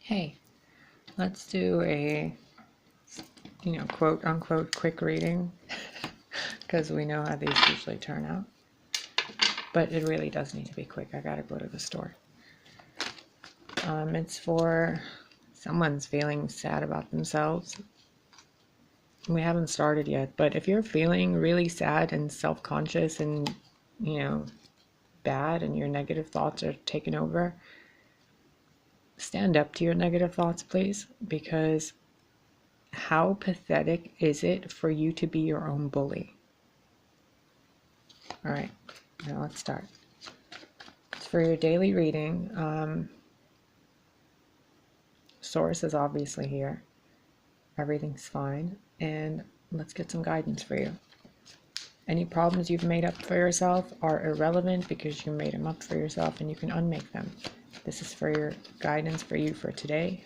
Hey, let's do a, quote unquote quick reading because we know how these usually turn out. But it really does need to be quick. I gotta go to the store. It's for someone's feeling sad about themselves. We haven't started yet, but if you're feeling really sad and self-conscious and, bad and your negative thoughts are taken over, stand up to your negative thoughts, please, because how pathetic is it for you to be your own bully? All right, now let's start. It's for your daily reading. Source is obviously here. Everything's fine. And let's get some guidance for you. Any problems you've made up for yourself are irrelevant because you made them up for yourself and you can unmake them. This is for your guidance for you for today.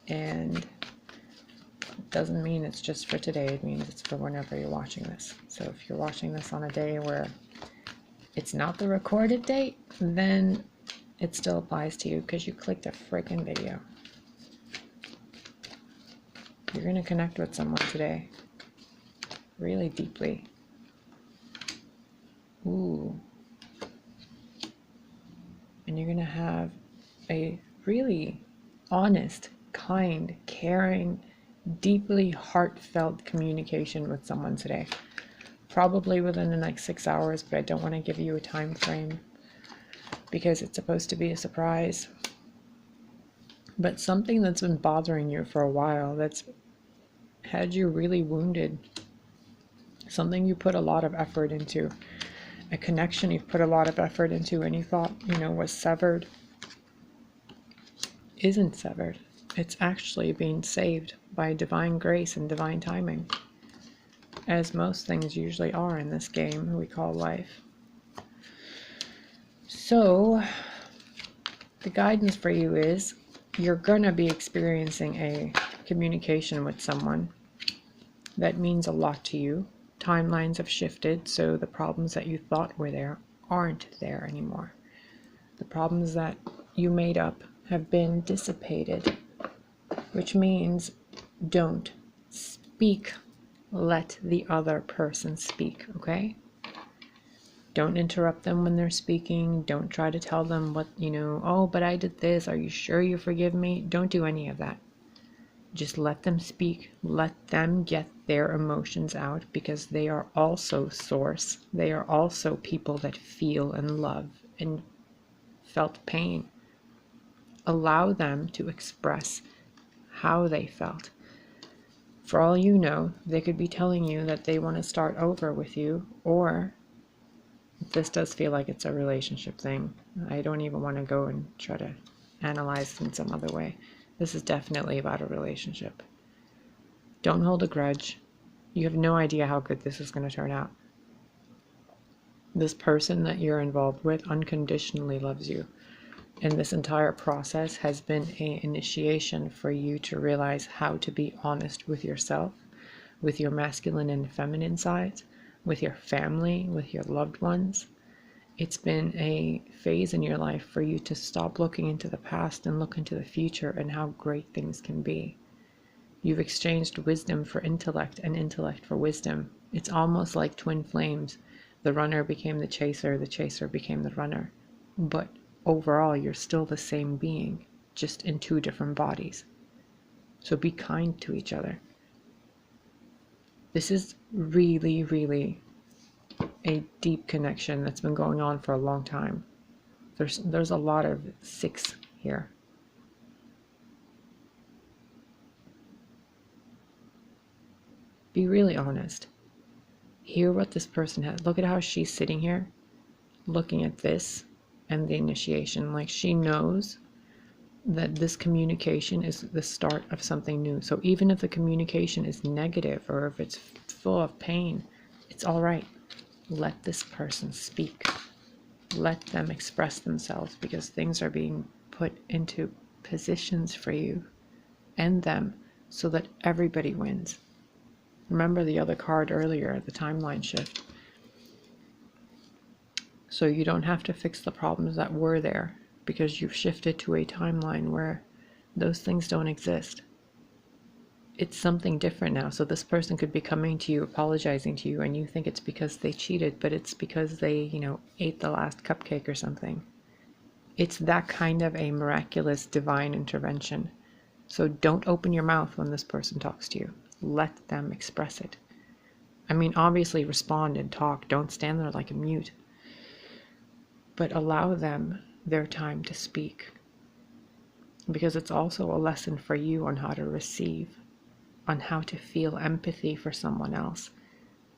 And it doesn't mean it's just for today. It means it's for whenever you're watching this. So if you're watching this on a day where it's not the recorded date, then it still applies to you because you clicked a freaking video. You're going to connect with someone today really deeply. Ooh. And you're going to have a really honest, kind, caring, deeply heartfelt communication with someone today. Probably within the next 6 hours, but I don't want to give you a time frame because it's supposed to be a surprise. But something that's been bothering you for a while, that's had you really wounded, something you put a lot of effort into, a connection you've put a lot of effort into and you thought, was severed, isn't severed. It's actually being saved by divine grace and divine timing, as most things usually are in this game we call life. So the guidance for you is you're gonna be experiencing a communication with someone that means a lot to you. Timelines have shifted, so the problems that you thought were there aren't there anymore. The problems that you made up have been dissipated, which means don't speak. Let the other person speak, okay? Don't interrupt them when they're speaking. Don't try to tell them what, oh, but I did this. Are you sure you forgive me? Don't do any of that. Just let them speak. Let them get their emotions out because they are also source. They are also people that feel and love and felt pain. Allow them to express how they felt. For all you know, they could be telling you that they want to start over with you, or this does feel like it's a relationship thing. I don't even want to go and try to analyze it in some other way. This is definitely about a relationship. Don't hold a grudge. You have no idea how good this is going to turn out. This person that you're involved with unconditionally loves you. And this entire process has been an initiation for you to realize how to be honest with yourself, with your masculine and feminine sides, with your family, with your loved ones. It's been a phase in your life for you to stop looking into the past and look into the future and how great things can be. You've exchanged wisdom for intellect and intellect for wisdom. It's almost like twin flames. The runner became the chaser became the runner. But overall, you're still the same being, just in two different bodies. So be kind to each other. This is really, really a deep connection that's been going on for a long time. There's a lot of 6 here. Be really honest. Hear what this person has. Look at how she's sitting here, looking at this and the initiation. Like she knows that this communication is the start of something new. So even if the communication is negative or if it's full of pain, it's all right. Let this person speak. Let them express themselves because things are being put into positions for you and them so that everybody wins. Remember the other card earlier, the timeline shift. So you don't have to fix the problems that were there because you've shifted to a timeline where Those things don't exist. It's something different now. So this person could be coming to you, apologizing to you, and you think it's because they cheated, but it's because they, ate the last cupcake or something. It's that kind of a miraculous divine intervention. So don't open your mouth when this person talks to you. Let them express it. I mean, obviously respond and talk. Don't stand there like a mute. But allow them their time to speak. Because it's also a lesson for you on how to receive, on how to feel empathy for someone else.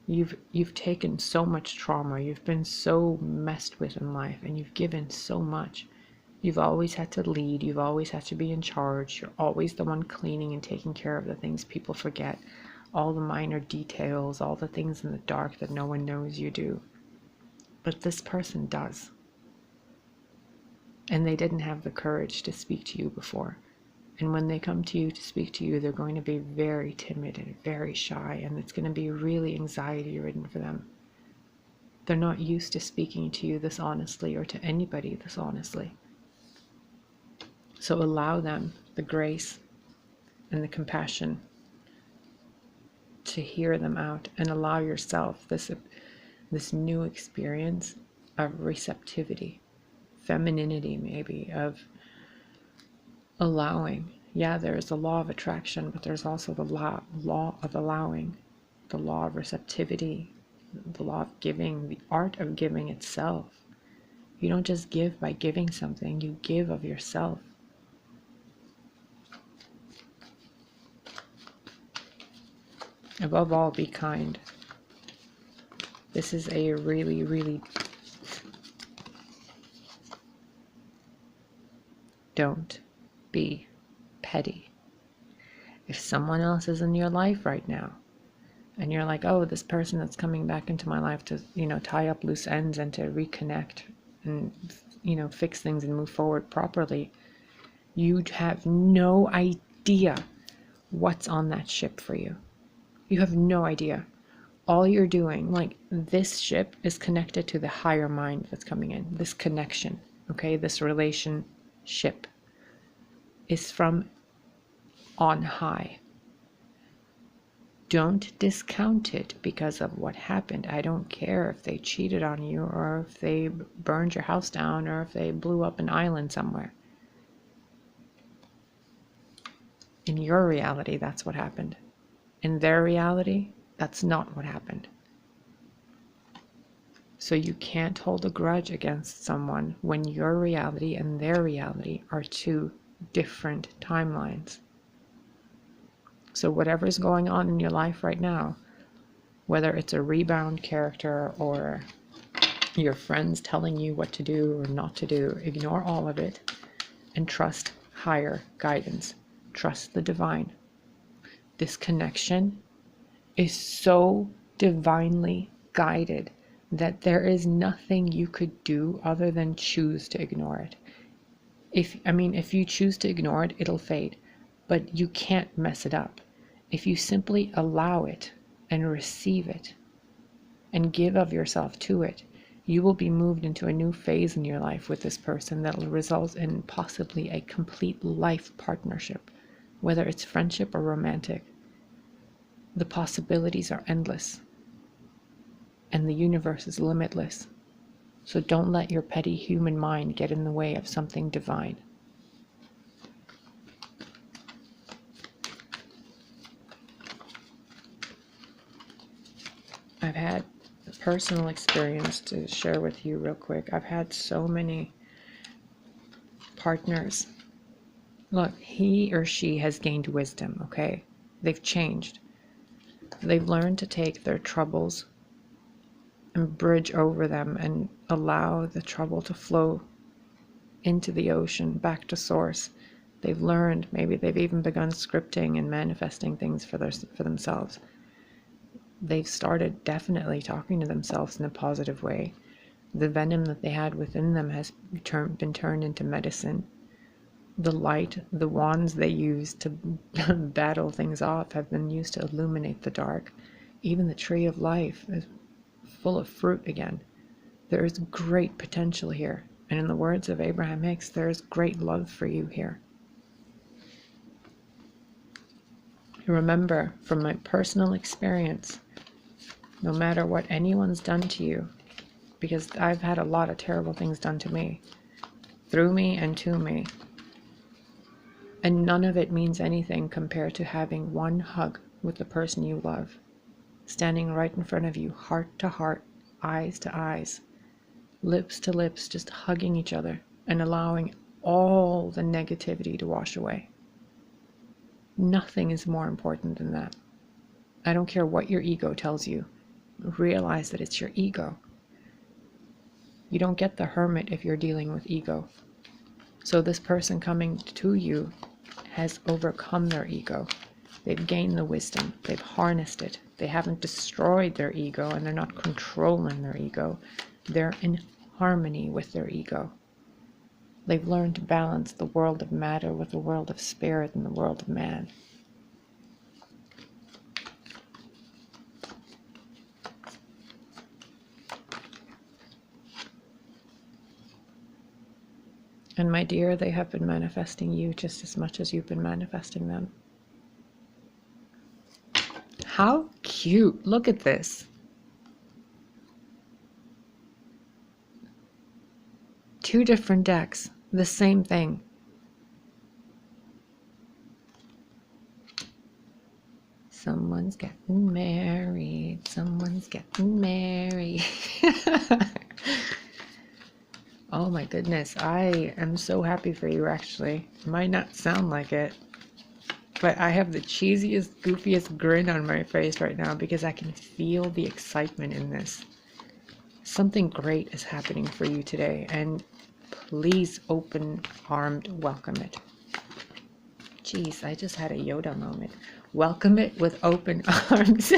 You've taken so much trauma, you've been so messed with in life, and you've given so much. You've always had to lead, you've always had to be in charge, you're always the one cleaning and taking care of the things people forget, all the minor details, all the things in the dark that no one knows you do. But this person does. And they didn't have the courage to speak to you before. And when they come to you to speak to you, they're going to be very timid and very shy, and it's going to be really anxiety-ridden for them. They're not used to speaking to you this honestly, or to anybody this honestly. So allow them the grace and the compassion to hear them out, and allow yourself this new experience of receptivity, femininity maybe, of allowing. Yeah, there's the law of attraction, but there's also the law of allowing, the law of receptivity, the law of giving, the art of giving itself. You don't just give by giving something, you give of yourself. Above all, be kind. This is a really, really... Don't be petty. If someone else is in your life right now, and you're like, oh, this person that's coming back into my life to, tie up loose ends and to reconnect and, fix things and move forward properly, you have no idea what's on that ship for you. You have no idea. All you're doing, like, this ship is connected to the higher mind that's coming in. This connection, okay, this relationship is from on high. Don't discount it because of what happened. I don't care if they cheated on you, or if they burned your house down, or if they blew up an island somewhere. In your reality, that's what happened. In their reality, that's not what happened. So you can't hold a grudge against someone when your reality and their reality are two different timelines. So whatever's going on in your life right now, whether it's a rebound character or your friends telling you what to do or not to do, ignore all of it and trust higher guidance. Trust the divine. This connection is so divinely guided that there is nothing you could do other than choose to ignore it. If you choose to ignore it, it'll fade, but you can't mess it up. If you simply allow it and receive it and give of yourself to it, you will be moved into a new phase in your life with this person that will result in possibly a complete life partnership, whether it's friendship or romantic. The possibilities are endless, and the universe is limitless. So don't let your petty human mind get in the way of something divine. I've had a personal experience to share with you real quick. I've had so many partners. Look, he or she has gained wisdom, okay? They've changed. They've learned to take their troubles and bridge over them and allow the trouble to flow into the ocean, back to source. They've learned, maybe they've even begun scripting and manifesting things for themselves. They've started definitely talking to themselves in a positive way. The venom that they had within them has been turned into medicine. The light, the wands they used to battle things off have been used to illuminate the dark. Even the tree of life is full of fruit again. There is great potential here. And in the words of Abraham Hicks, there is great love for you here. Remember, from my personal experience, no matter what anyone's done to you, because I've had a lot of terrible things done to me, through me and to me, and none of it means anything compared to having one hug with the person you love, standing right in front of you, heart to heart, eyes to eyes, lips to lips, just hugging each other and allowing all the negativity to wash away. Nothing is more important than that. I don't care what your ego tells you. Realize that it's your ego. You don't get the hermit if you're dealing with ego. So this person coming to you has overcome their ego. They've gained the wisdom. They've harnessed it. They haven't destroyed their ego, and they're not controlling their ego. They're in harmony with their ego. They've learned to balance the world of matter with the world of spirit and the world of man. And my dear, they have been manifesting you just as much as you've been manifesting them. How cute! Look at this. Two different decks, the same thing. Someone's getting married. Someone's getting married. Oh my goodness, I am so happy for you actually. It might not sound like it, but I have the cheesiest, goofiest grin on my face right now because I can feel the excitement in this. Something great is happening for you today, and please open-armed welcome it. Jeez, I just had a Yoda moment. Welcome it with open arms.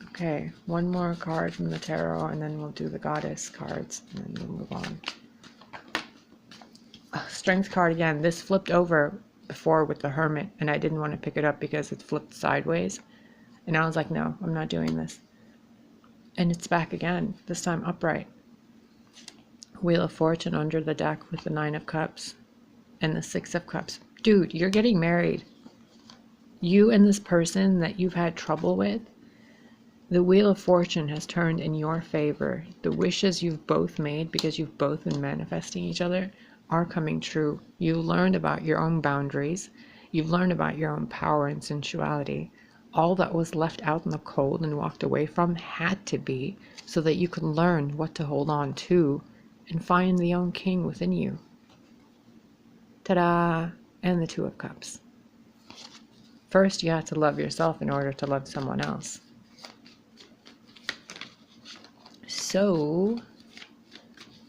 Okay, one more card from the tarot, and then we'll do the goddess cards, and then we'll move on. Strength card again. This flipped over before with the hermit, and I didn't want to pick it up because it flipped sideways. And I was like, no, I'm not doing this. And it's back again, this time upright. Wheel of Fortune under the deck with the 9 of Cups and the 6 of Cups. Dude, you're getting married. You and this person that you've had trouble with, the Wheel of Fortune has turned in your favor. The wishes you've both made, because you've both been manifesting each other, are coming true. You learned about your own boundaries. You've learned about your own power and sensuality. All that was left out in the cold and walked away from had to be, so that you could learn what to hold on to and find the own king within you. Ta-da! And the 2 of Cups. First, you have to love yourself in order to love someone else. So,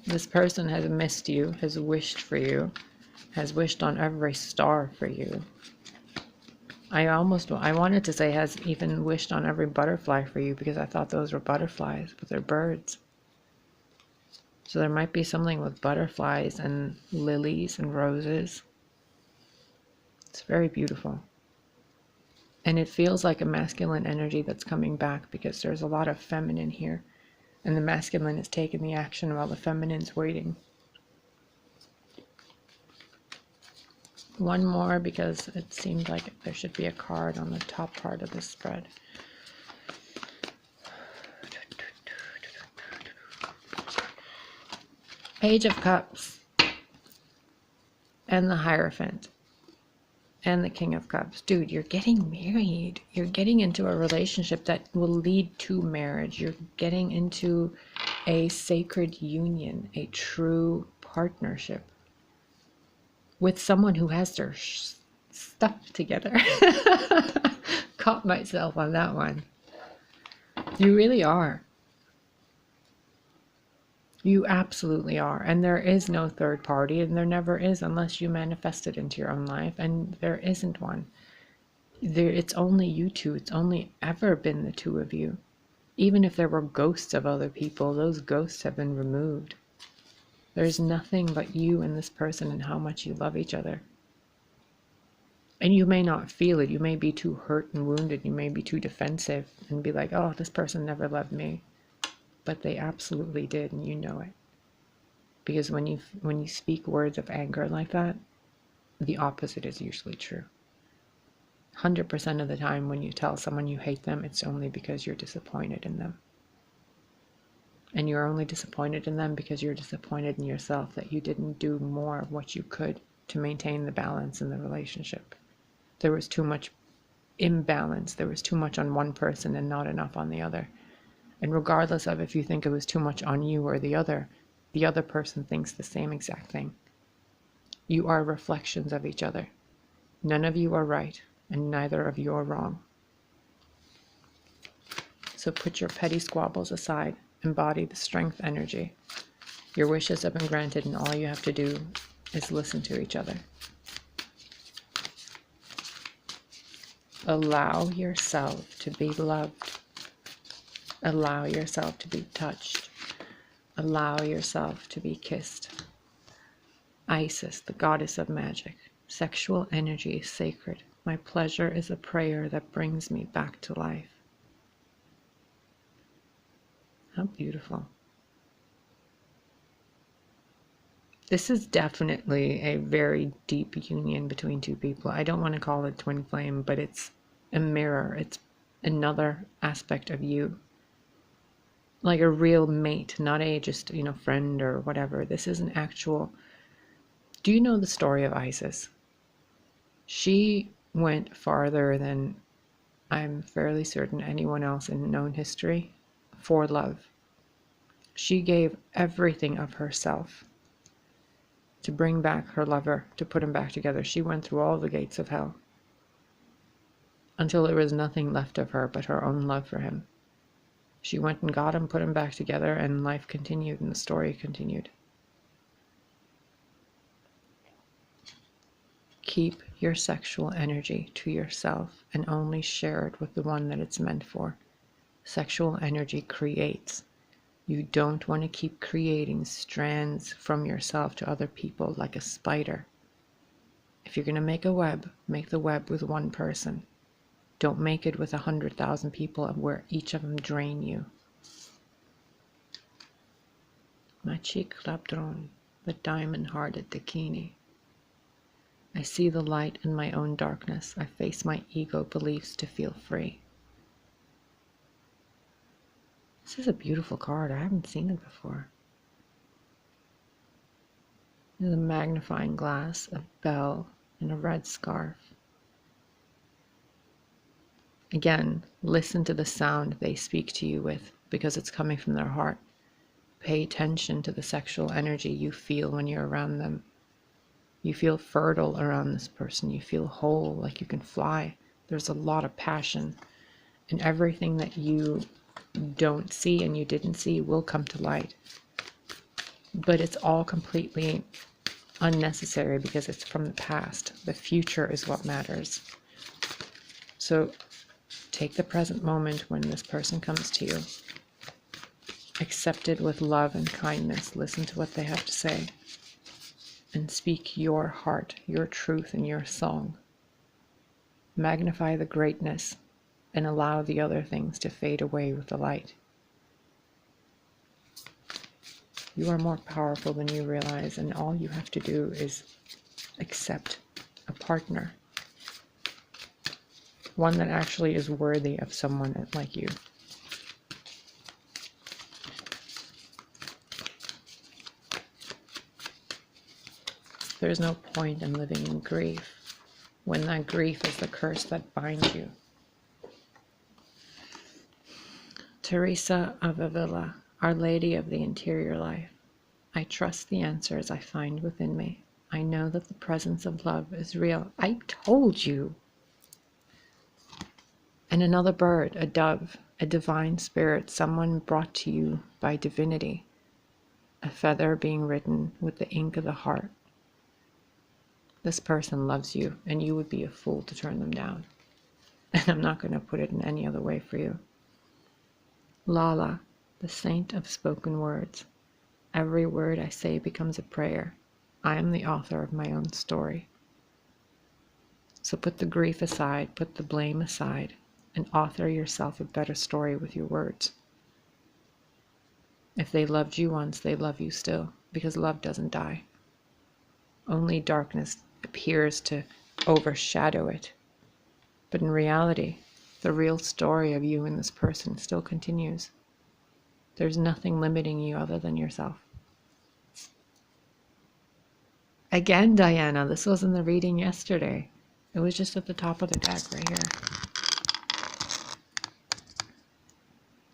this person has missed you, has wished for you, has wished on every star for you. I wanted to say has even wished on every butterfly for you, because I thought those were butterflies, but they're birds. So there might be something with butterflies and lilies and roses. It's very beautiful. And it feels like a masculine energy that's coming back, because there's a lot of feminine here. And the masculine is taking the action while the feminine's waiting. One more, because it seemed like there should be a card on the top part of this spread. Page of Cups and the Hierophant and the King of Cups. Dude, you're getting married. You're getting into a relationship that will lead to marriage. You're getting into a sacred union, a true partnership with someone who has their stuff together. Caught myself on that one. You really are. You absolutely are. And there is no third party, and there never is unless you manifest it into your own life, and there isn't one. It's only you two. It's only ever been the two of you. Even if there were ghosts of other people, those ghosts have been removed. There's nothing but you and this person and how much you love each other. And you may not feel it. You may be too hurt and wounded. You may be too defensive and be like, oh, this person never loved me. But they absolutely did, and you know it. Because when you speak words of anger like that, the opposite is usually true. 100% of the time when you tell someone you hate them, it's only because you're disappointed in them. And you're only disappointed in them because you're disappointed in yourself that you didn't do more of what you could to maintain the balance in the relationship. There was too much imbalance. There was too much on one person and not enough on the other. And regardless of if you think it was too much on you or the other person thinks the same exact thing. You are reflections of each other. None of you are right, and neither of you are wrong. So put your petty squabbles aside. Embody the strength energy. Your wishes have been granted, and all you have to do is listen to each other. Allow yourself to be loved. Allow yourself to be touched. Allow yourself to be kissed. Isis, the goddess of magic. Sexual energy is sacred. My pleasure is a prayer that brings me back to life. How beautiful. This is definitely a very deep union between two people. I don't want to call it twin flame, but it's a mirror. It's another aspect of you. Like a real mate, not a just, friend or whatever. This is an actual... Do you know the story of Isis? She went farther than I'm fairly certain anyone else in known history for love. She gave everything of herself to bring back her lover, to put him back together. She went through all the gates of hell until there was nothing left of her but her own love for him. She went and got him, put him back together, and life continued and the story continued. Keep your sexual energy to yourself and only share it with the one that it's meant for. Sexual energy creates. You don't want to keep creating strands from yourself to other people like a spider. If you're going to make a web, make the web with one person. Don't make it with 100,000 people where each of them drain you. Machik Labdron, the diamond-hearted Dakini. I see the light in my own darkness. I face my ego beliefs to feel free. This is a beautiful card. I haven't seen it before. There's a magnifying glass, a bell, and a red scarf. Again, listen to the sound they speak to you with because it's coming from their heart. Pay attention to the sexual energy you feel when you're around them. You feel fertile around this person. You feel whole, like you can fly. There's a lot of passion. And everything that you don't see and you didn't see will come to light. But it's all completely unnecessary because it's from the past. The future is what matters. So take the present moment when this person comes to you. Accept it with love and kindness. Listen to what they have to say. And speak your heart, your truth, and your song. Magnify the greatness and allow the other things to fade away with the light. You are more powerful than you realize, and all you have to do is accept a partner. One that actually is worthy of someone like you. There's no point in living in grief when that grief is the curse that binds you. Teresa of Avila, Our Lady of the Interior Life. I trust the answers I find within me. I know that the presence of love is real. I told you. And another bird, a dove, a divine spirit, someone brought to you by divinity. A feather being written with the ink of the heart. This person loves you, and you would be a fool to turn them down. And I'm not going to put it in any other way for you. Lala, the saint of spoken words. Every word I say becomes a prayer. I am the author of my own story. So put the grief aside, put the blame aside, and author yourself a better story with your words. If they loved you once, they love you still, because love doesn't die. Only darkness appears to overshadow it. But in reality, the real story of you and this person still continues. There's nothing limiting you other than yourself. Again, Diana, this was in the reading yesterday. It was just at the top of the deck right here.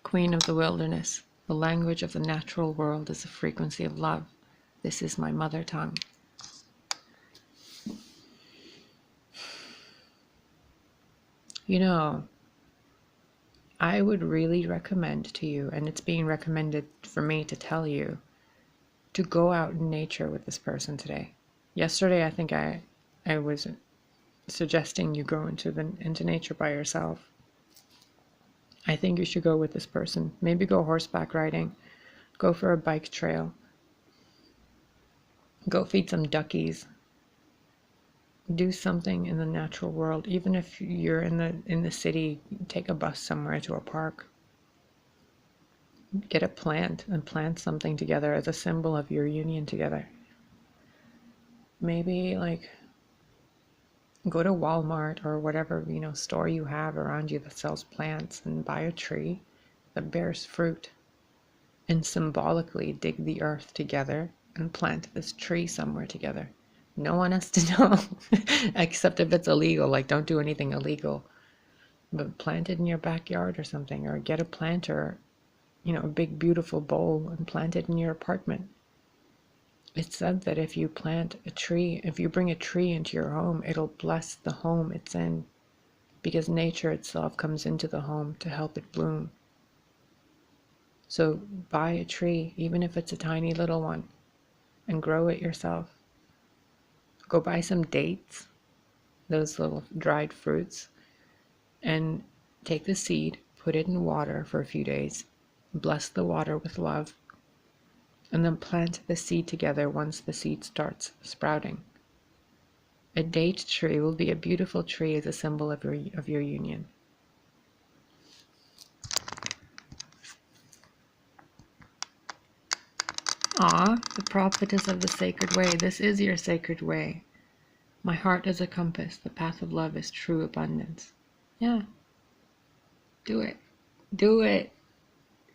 Queen of the wilderness. The language of the natural world is the frequency of love. This is my mother tongue. You know, I would really recommend to you, and it's being recommended for me to tell you, to go out in nature with this person today. Yesterday, I think I was suggesting you go into nature by yourself. I think you should go with this person. Maybe go horseback riding, go for a bike trail, go feed some duckies. Do something in the natural world. Even if you're in the city, take a bus somewhere to a park. Get a plant and plant something together as a symbol of your union together. Maybe like go to Walmart or whatever, store you have around you that sells plants and buy a tree that bears fruit, and symbolically dig the earth together and plant this tree somewhere together. No one has to know, except if it's illegal. Like, don't do anything illegal, but plant it in your backyard or something, or get a planter, a big beautiful bowl, and plant it in your apartment. It's said that if you plant a tree, if you bring a tree into your home, it'll bless the home it's in, because nature itself comes into the home to help it bloom. So buy a tree, even if it's a tiny little one, and grow it yourself. Go buy some dates, those little dried fruits, and take the seed, put it in water for a few days, bless the water with love, and then plant the seed together once the seed starts sprouting. A date tree will be a beautiful tree as a symbol of your union. The prophetess of the sacred way. This is your sacred way. My heart is a compass. The path of love is true abundance. Yeah. Do it. Do it.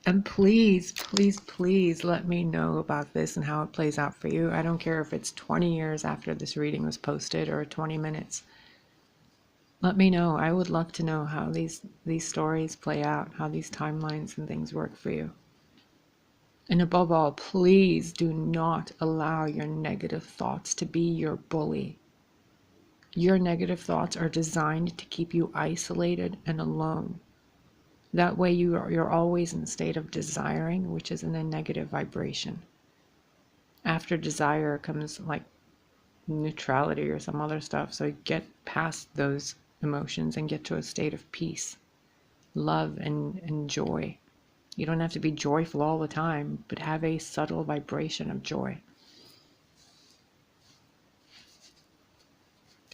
And please, please, please let me know about this and how it plays out for you. I don't care if it's 20 years after this reading was posted or 20 minutes. Let me know. I would love to know how these stories play out, how these timelines and things work for you. And above all, please do not allow your negative thoughts to be your bully. Your negative thoughts are designed to keep you isolated and alone. That way you're always in a state of desiring, which is in a negative vibration. After desire comes like neutrality or some other stuff. So get past those emotions and get to a state of peace, love, and joy. You don't have to be joyful all the time, but have a subtle vibration of joy.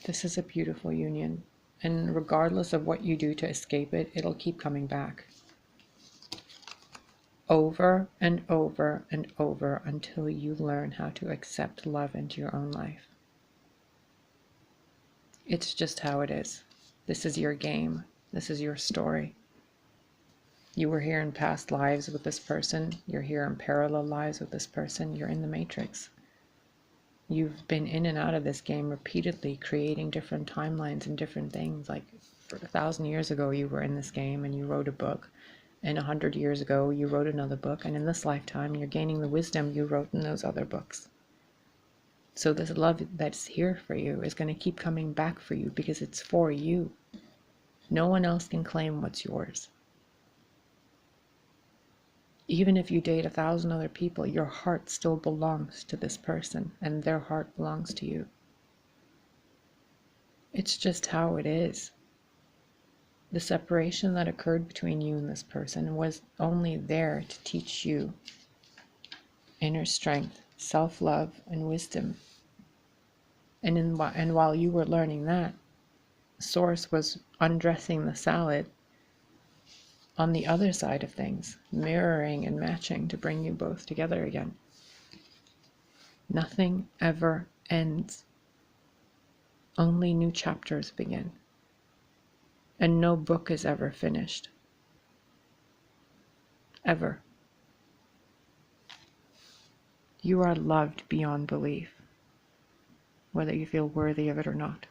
This is a beautiful union, and regardless of what you do to escape it, it'll keep coming back. Over and over and over until you learn how to accept love into your own life. It's just how it is. This is your game. This is your story. You were here in past lives with this person. You're here in parallel lives with this person. You're in the matrix. You've been in and out of this game repeatedly, creating different timelines and different things. Like for 1,000 years ago, you were in this game and you wrote a book. And 100 years ago, you wrote another book. And in this lifetime, you're gaining the wisdom you wrote in those other books. So this love that's here for you is going to keep coming back for you because it's for you. No one else can claim what's yours. Even if you date 1,000 other people, your heart still belongs to this person and their heart belongs to you. It's just how it is. The separation that occurred between you and this person was only there to teach you inner strength, self-love, and wisdom. And while you were learning that, Source was undressing the salad on the other side of things, mirroring and matching to bring you both together again. Nothing ever ends. Only new chapters begin. And no book is ever finished. Ever. You are loved beyond belief, whether you feel worthy of it or not.